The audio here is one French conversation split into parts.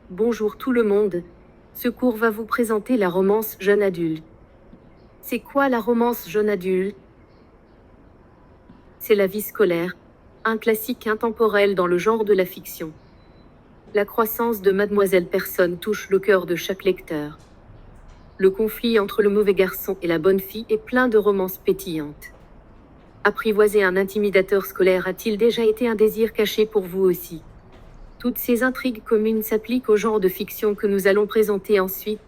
Bonjour tout le monde. Ce cours va vous présenter la romance jeune adulte. C'est quoi la romance jeune adulte? C'est la vie scolaire, un classique intemporel dans le genre de la fiction. La croissance de Mademoiselle Personne touche le cœur de chaque lecteur. Le conflit entre le mauvais garçon et la bonne fille est plein de romances pétillantes. Apprivoiser un intimidateur scolaire a-t-il déjà été un désir caché pour vous aussi? Toutes ces intrigues communes s'appliquent au genre de fiction que nous allons présenter ensuite,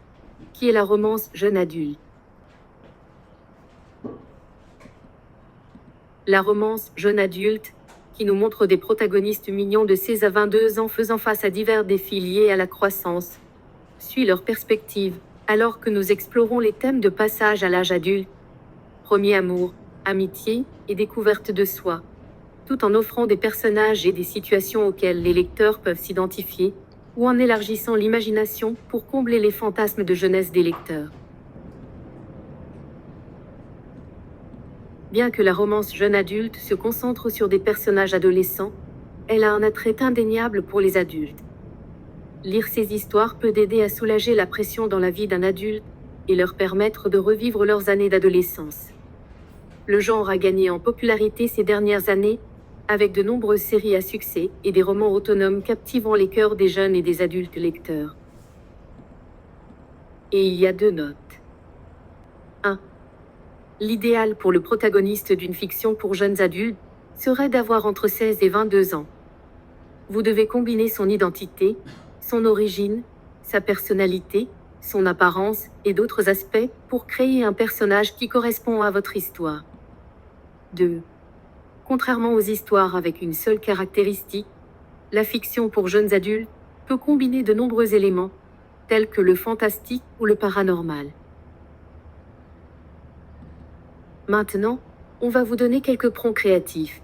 qui est la romance jeune adulte. La romance jeune adulte, qui nous montre des protagonistes mignons de 16 à 22 ans faisant face à divers défis liés à la croissance, suit leur perspective, alors que nous explorons les thèmes de passage à l'âge adulte, premier amour, amitié et découverte de soi, tout en offrant des personnages et des situations auxquelles les lecteurs peuvent s'identifier, ou en élargissant l'imagination pour combler les fantasmes de jeunesse des lecteurs. Bien que la romance jeune adulte se concentre sur des personnages adolescents, elle a un attrait indéniable pour les adultes. Lire ces histoires peut aider à soulager la pression dans la vie d'un adulte et leur permettre de revivre leurs années d'adolescence. Le genre a gagné en popularité ces dernières années, avec de nombreuses séries à succès et des romans autonomes captivant les cœurs des jeunes et des adultes lecteurs. Et il y a 2 notes. 1. L'idéal pour le protagoniste d'une fiction pour jeunes adultes serait d'avoir entre 16 et 22 ans. Vous devez combiner son identité, son origine, sa personnalité, son apparence et d'autres aspects pour créer un personnage qui correspond à votre histoire. 2. Contrairement aux histoires avec une seule caractéristique, la fiction pour jeunes adultes peut combiner de nombreux éléments, tels que le fantastique ou le paranormal. Maintenant, on va vous donner quelques prompts créatifs.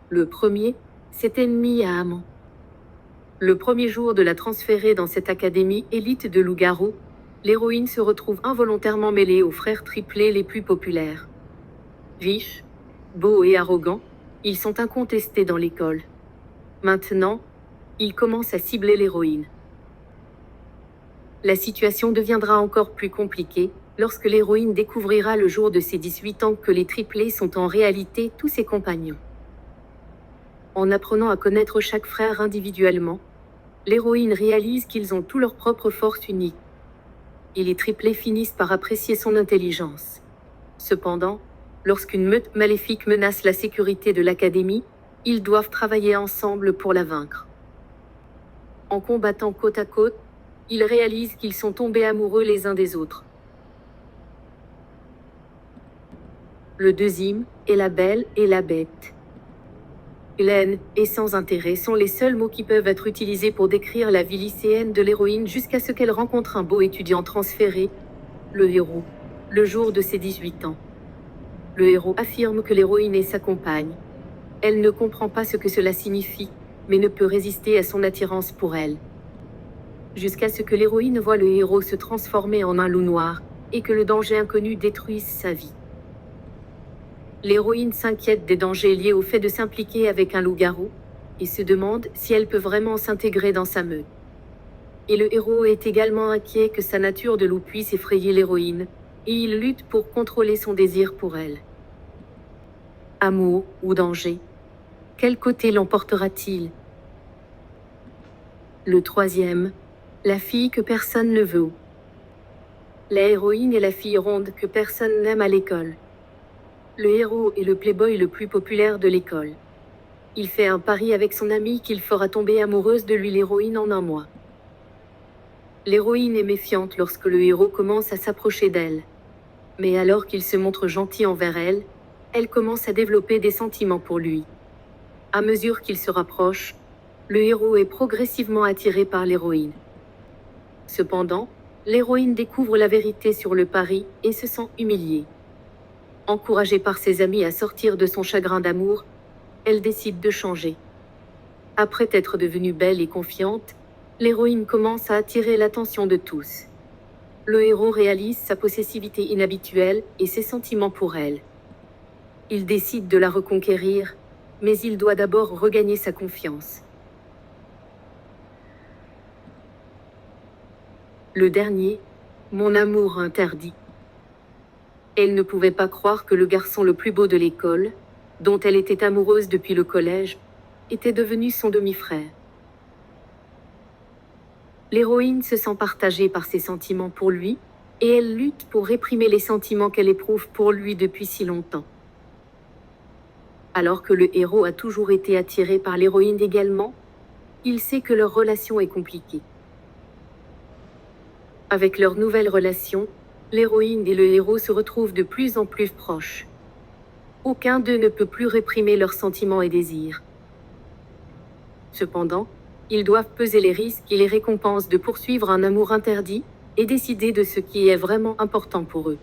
Le premier, c'est ennemi à amant. Le premier jour de la transférée dans cette académie élite de loups-garous, l'héroïne se retrouve involontairement mêlée aux frères triplés les plus populaires. Riches, beaux et arrogants, ils sont incontestés dans l'école. Maintenant, ils commencent à cibler l'héroïne. La situation deviendra encore plus compliquée lorsque l'héroïne découvrira le jour de ses 18 ans que les triplés sont en réalité tous ses compagnons. En apprenant à connaître chaque frère individuellement, l'héroïne réalise qu'ils ont tous leurs propres forces uniques. Et les triplés finissent par apprécier son intelligence. Cependant, lorsqu'une meute maléfique menace la sécurité de l'académie, ils doivent travailler ensemble pour la vaincre. En combattant côte à côte, ils réalisent qu'ils sont tombés amoureux les uns des autres. Le deuxième est la belle et la bête. Laine et sans intérêt sont les seuls mots qui peuvent être utilisés pour décrire la vie lycéenne de l'héroïne jusqu'à ce qu'elle rencontre un beau étudiant transféré, le héros, le jour de ses 18 ans. Le héros affirme que l'héroïne est sa compagne. Elle ne comprend pas ce que cela signifie, mais ne peut résister à son attirance pour elle. Jusqu'à ce que l'héroïne voit le héros se transformer en un loup noir, et que le danger inconnu détruise sa vie. L'héroïne s'inquiète des dangers liés au fait de s'impliquer avec un loup-garou, et se demande si elle peut vraiment s'intégrer dans sa meute. Et le héros est également inquiet que sa nature de loup puisse effrayer l'héroïne, et il lutte pour contrôler son désir pour elle. Amour ou danger? Quel côté l'emportera-t-il? Le troisième, la fille que personne ne veut. La héroïne est la fille ronde que personne n'aime à l'école. Le héros est le playboy le plus populaire de l'école. Il fait un pari avec son ami qu'il fera tomber amoureuse de lui l'héroïne en un mois. L'héroïne est méfiante lorsque le héros commence à s'approcher d'elle. Mais alors qu'il se montre gentil envers elle, elle commence à développer des sentiments pour lui. À mesure qu'il se rapproche, le héros est progressivement attiré par l'héroïne. Cependant, l'héroïne découvre la vérité sur le pari et se sent humiliée. Encouragée par ses amis à sortir de son chagrin d'amour, elle décide de changer. Après être devenue belle et confiante, l'héroïne commence à attirer l'attention de tous. Le héros réalise sa possessivité inhabituelle et ses sentiments pour elle. Il décide de la reconquérir, mais il doit d'abord regagner sa confiance. Le dernier, mon amour interdit. Elle ne pouvait pas croire que le garçon le plus beau de l'école, dont elle était amoureuse depuis le collège, était devenu son demi-frère. L'héroïne se sent partagée par ses sentiments pour lui, et elle lutte pour réprimer les sentiments qu'elle éprouve pour lui depuis si longtemps. Alors que le héros a toujours été attiré par l'héroïne également, il sait que leur relation est compliquée. Avec leur nouvelle relation, l'héroïne et le héros se retrouvent de plus en plus proches. Aucun d'eux ne peut plus réprimer leurs sentiments et désirs. Cependant, ils doivent peser les risques et les récompenses de poursuivre un amour interdit et décider de ce qui est vraiment important pour eux.